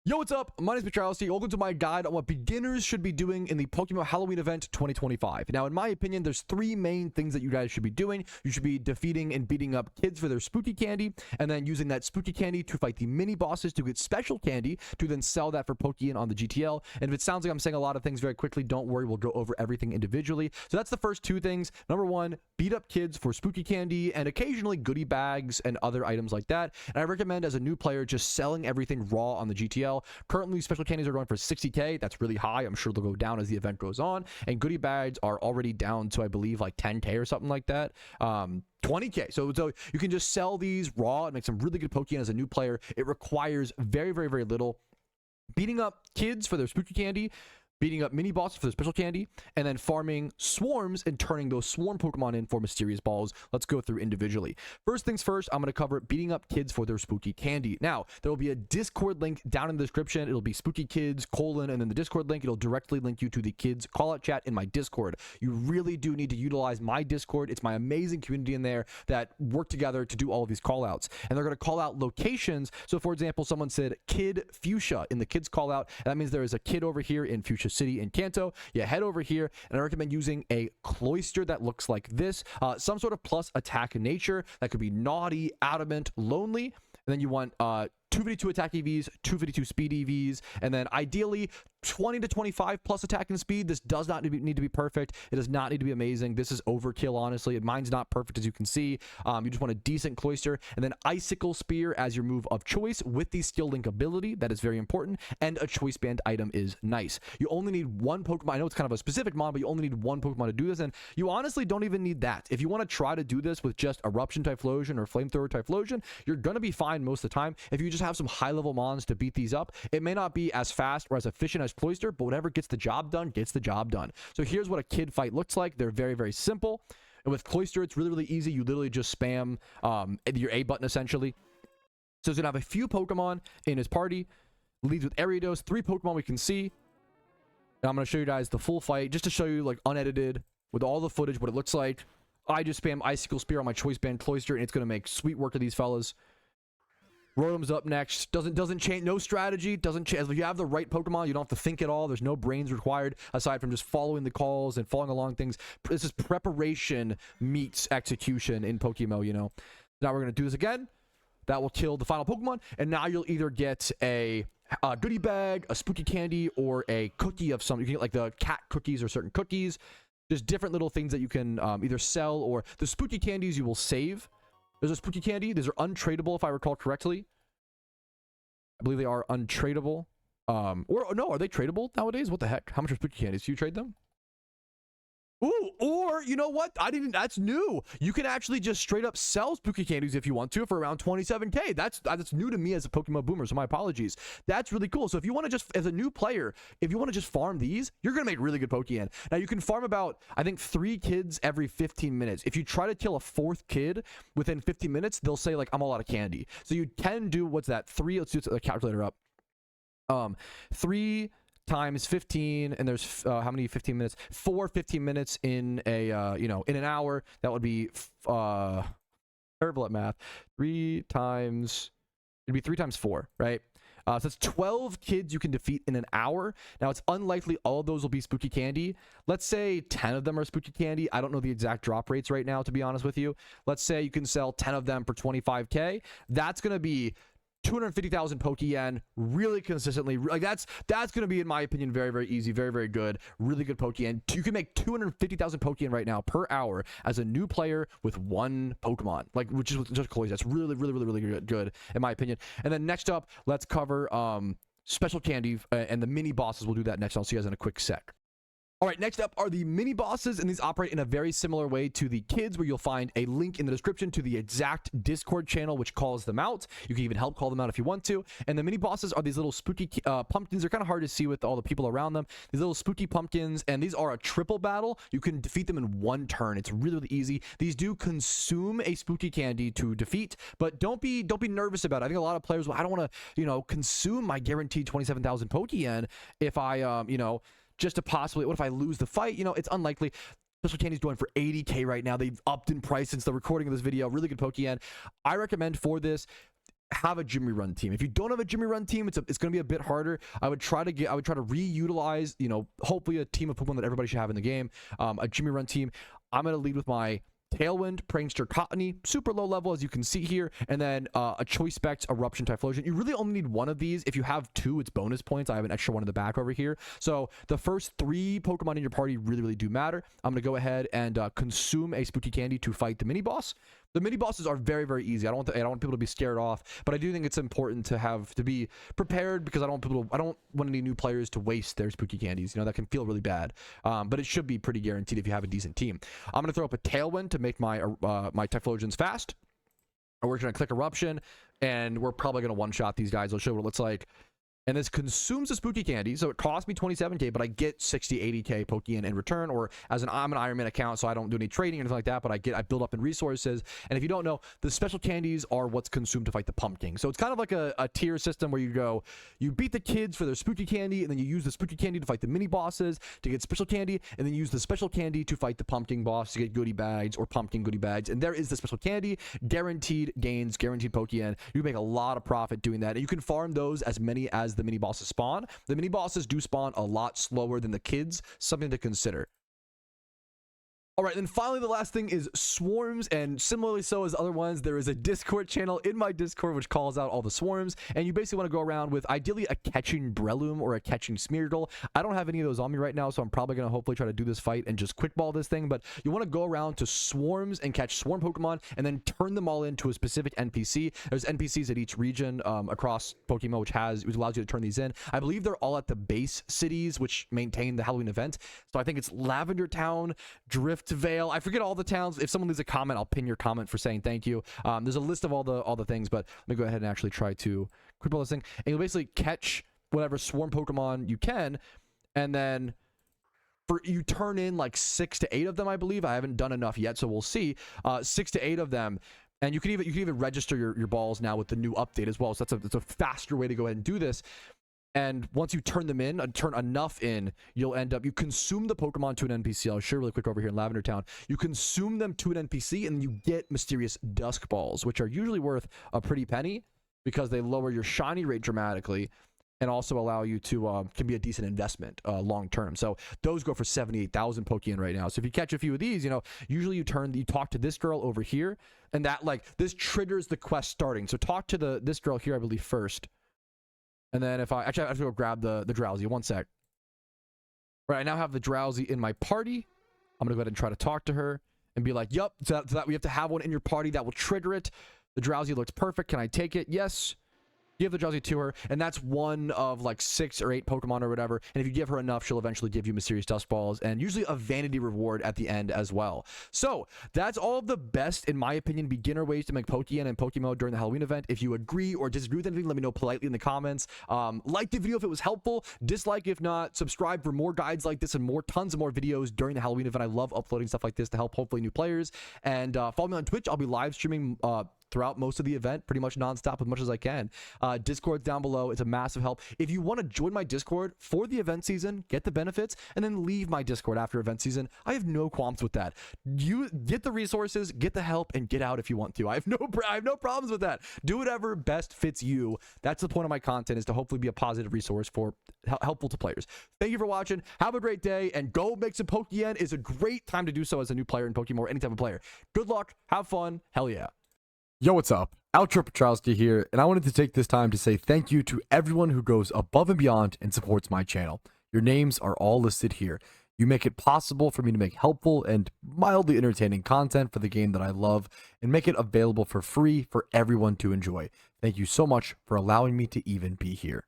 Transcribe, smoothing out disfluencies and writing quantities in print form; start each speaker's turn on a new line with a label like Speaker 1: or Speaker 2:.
Speaker 1: Yo, what's up? My name is Patrouski. Welcome to my guide on what beginners should be doing in the PokeMMO Halloween event 2025. Now, in my opinion, there's three main things that you guys should be doing. You should be defeating and beating up kids for their spooky candy, and then using that spooky candy to fight the mini bosses to get special candy to then sell that for Pokeyen on the GTL. And if it sounds like I'm saying a lot of things very quickly, don't worry, we'll go over everything individually. So that's the first two things. Number one, beat up kids for spooky candy and occasionally goodie bags and other items like that. And I recommend as a new player just selling everything raw on the GTL. Currently, special candies are going for 60k. That's really high. I'm sure they'll go down as the event goes on. And goodie bags are already down to, I believe, like 10k or something like that. 20k. So you can just sell these raw and make some really good Pokeyen as a new player. It requires very, very, very little. Beating up kids for their spooky candy, beating up mini bosses for the special candy, and then farming swarms and turning those swarm Pokemon in for mysterious balls. Let's go through individually. First things first, I'm going to cover beating up kids for their spooky candy. Now, there will be a Discord link down in the description. It'll be spooky kids, and then the Discord link. It'll directly link you to the kids call out chat in my Discord. You really do need to utilize my Discord. It's my amazing community in there that work together to do all of these call outs. And they're going to call out locations. So for example, someone said Kid Fuchsia in the kids call out. That means there is a kid over here in Fuchsia City in Kanto. You head over here, and I recommend using a cloister that looks like this, some sort of plus attack in nature that could be naughty, adamant, lonely, and then you want 252 attack EVs, 252 speed EVs, and then ideally 20 to 25 plus attack and speed. This does not need to be perfect. It does not need to be amazing. This is overkill, honestly. Mine's not perfect, as you can see. You just want a decent cloister, and then icicle spear as your move of choice with the skill link ability. That is very important, and a choice band item is nice. You only need one Pokemon. I know it's kind of a specific mod, but you only need one Pokemon to do this, and you honestly don't even need that. If you want to try to do this with just Eruption Typhlosion or Flamethrower Typhlosion, you're going to be fine most of the time. If you just have some high-level mons to beat these up, it may not be as fast or as efficient as cloister, but whatever gets the job done gets the job done. So here's what a kid fight looks like. They're very, very simple, and with cloister it's really, really easy. You literally just spam your A button essentially. So he's gonna have a few Pokemon in his party. Leads with Ariados, 3 Pokemon we can see, and I'm gonna show you guys the full fight just to show you, like, unedited with all the footage what it looks like. I just spam icicle spear on my choice band cloister, and it's gonna make sweet work of these fellas. Rotom's up next. Doesn't change. No strategy. Doesn't change. If you have the right Pokemon, you don't have to think at all. There's no brains required aside from just following the calls and following along things. This is preparation meets execution in PokeMMO, you know. Now we're going to do this again. That will kill the final Pokemon. And now you'll either get a goodie bag, a spooky candy, or a cookie of some. You can get like the cat cookies or certain cookies. There's different little things that you can either sell, or the spooky candies you will save. There's a spooky candy. These are untradeable, if I recall correctly. I believe they are untradeable. Or no, are they tradable nowadays? What the heck? How much are spooky candies? Do you trade them? Ooh, or you know what? That's new. You can actually just straight up sell spooky candies if you want to for around 27k. That's new to me as a PokeMMO boomer, so my apologies. That's really cool. So if you want to just, as a new player, if you want to just farm these, you're going to make really good Pokeyen. Now you can farm about, I think, 3 kids every 15 minutes. If you try to kill a 4th kid within 15 minutes, they'll say, like, I'm all out of candy. So you can do, what's that? 3, let's do the calculator up. 3 times 15, and there's how many 15 minutes? 4 15 minutes in a in an hour. That would be terrible at math. 3 times, it'd be 3 times 4, right? So it's 12 kids you can defeat in an hour. Now it's unlikely all of those will be spooky candy. Let's say 10 of them are spooky candy. I don't know the exact drop rates right now, to be honest with you. Let's say you can sell 10 of them for 25k. That's gonna be 250,000 Pokeyen really consistently. Like that's going to be, in my opinion, very, very easy, very, very good, really good Pokeyen. You can make 250,000 Pokeyen right now per hour as a new player with one Pokemon, like, which is just crazy. That's really, really, really, really good in my opinion. And then next up, let's cover special candy and the mini bosses. We'll do that next. I'll see you guys in a quick sec. All right, next up are the mini bosses, and these operate in a very similar way to the kids, where you'll find a link in the description to the exact Discord channel which calls them out. You can even help call them out if you want to. And the mini bosses are these little spooky pumpkins. They're kind of hard to see with all the people around them. These little spooky pumpkins, and these are a triple battle. You can defeat them in 1 turn. It's really, really easy. These do consume a spooky candy to defeat, but don't be nervous about it. I think a lot of players, well, I don't want to, consume my guaranteed 27,000 Pokeyen if I, just to possibly, what if I lose the fight? It's unlikely. Special Candy's going for 80k right now. They've upped in price since the recording of this video. Really good Pokeyen. I recommend for this, have a Jimmy Run team. If you don't have a Jimmy Run team, it's going to be a bit harder. I would try to reutilize, you know, hopefully a team of Pokemon that everybody should have in the game. A Jimmy Run team. I'm going to lead with my Tailwind, Prankster, Cottony, super low level as you can see here, and then a Choice Specs, Eruption, Typhlosion. You really only need one of these. If you have two, it's bonus points. I have an extra one in the back over here. So the first 3 Pokemon in your party really do matter. I'm going to go ahead and consume a Spooky Candy to fight the mini boss. The mini bosses are very easy. I don't want people to be scared off, but I do think it's important to be prepared, because I don't want any new players to waste their Spooky Candies. You know, that can feel really bad. But it should be pretty guaranteed if you have a decent team. I'm gonna throw up a Tailwind to make my my Typhlosions fast. We're gonna click Eruption, and we're probably gonna one-shot these guys. I'll show you what it looks like. And this consumes a Spooky Candy, so it costs me 27k, but I get 60, 80k Pokeyen in return. Or I'm an Iron Man account, so I don't do any trading or anything like that, but I build up in resources. And if you don't know, the special candies are what's consumed to fight the pumpkin. So it's kind of like a tier system where you beat the kids for their Spooky Candy, and then you use the Spooky Candy to fight the mini bosses to get special candy, and then use the special candy to fight the pumpkin boss to get goodie bags or pumpkin goodie bags. And there is the special candy, guaranteed gains, guaranteed Pokeyen. You make a lot of profit doing that, and you can farm those as many as the mini bosses spawn. The mini bosses do spawn a lot slower than the kids, something to consider. All right, then finally, the last thing is swarms, and similarly so as other ones, there is a Discord channel in my Discord which calls out all the swarms, and you basically want to go around with ideally a catching Breloom or a catching Smeargle. I don't have any of those on me right now, so I'm probably going to hopefully try to do this fight and just quick ball this thing, but you want to go around to swarms and catch swarm Pokemon, and then turn them all into a specific NPC. There's NPCs at each region across PokeMMO, which allows you to turn these in. I believe they're all at the base cities, which maintain the Halloween event. So I think it's Lavender Town, Drift Vale. I forget all the towns. If someone leaves a comment, I'll pin your comment for saying thank you. There's a list of all the things, but let me go ahead and actually try to quick ball this thing. And you'll basically catch whatever swarm Pokemon you can, and then you turn in like 6 to 8 of them, I believe. I haven't done enough yet, so we'll see. 6 to 8 of them. And you can even register your balls now with the new update as well. So that's a faster way to go ahead and do this. And once you turn them in, turn enough in, you'll end up, you consume the Pokemon to an NPC. I'll share really quick over here in Lavender Town. You consume them to an NPC, and you get mysterious Dusk Balls, which are usually worth a pretty penny because they lower your shiny rate dramatically and also allow you to, can be a decent investment long term. So those go for 78,000 Pokeyen right now. So if you catch a few of these, you know, usually you talk to this girl over here, and that, like, this triggers the quest starting. So talk to this girl here, I believe, first. And then if I have to go grab the Drowsy. One sec. All right, I now have the Drowsy in my party. I'm gonna go ahead and try to talk to her and be like, "Yup, so that we have to have one in your party that will trigger it. The Drowsy looks perfect. Can I take it? Yes." Give the Drowsy to her, and that's one of like 6 or 8 Pokemon or whatever. And if you give her enough, she'll eventually give you mysterious Dust Balls and usually a vanity reward at the end as well. So that's all of the best, in my opinion, beginner ways to make Pokeyen and PokeMMO during the Halloween event. If you agree or disagree with anything, let me know politely in the comments. Like the video if it was helpful, dislike if not, subscribe for more guides like this and tons of more videos during the Halloween event. I love uploading stuff like this to help hopefully new players. And follow me on Twitch. I'll be live streaming throughout most of the event, pretty much nonstop as much as I can. Discord's down below. It's a massive help. If you want to join my Discord for the event season, get the benefits, and then leave my Discord after event season, I have no qualms with that. You get the resources, get the help, and get out if you want to. I have no problems with that. Do whatever best fits you. That's the point of my content, is to hopefully be a positive resource for helpful to players. Thank you for watching. Have a great day, and go make some Pokeyen. Is a great time to do so as a new player in PokeMMO or any type of player. Good luck. Have fun. Hell yeah.
Speaker 2: Yo, what's up? Outro Patrouski here, and I wanted to take this time to say thank you to everyone who goes above and beyond and supports my channel. Your names are all listed here. You make it possible for me to make helpful and mildly entertaining content for the game that I love and make it available for free for everyone to enjoy. Thank you so much for allowing me to even be here.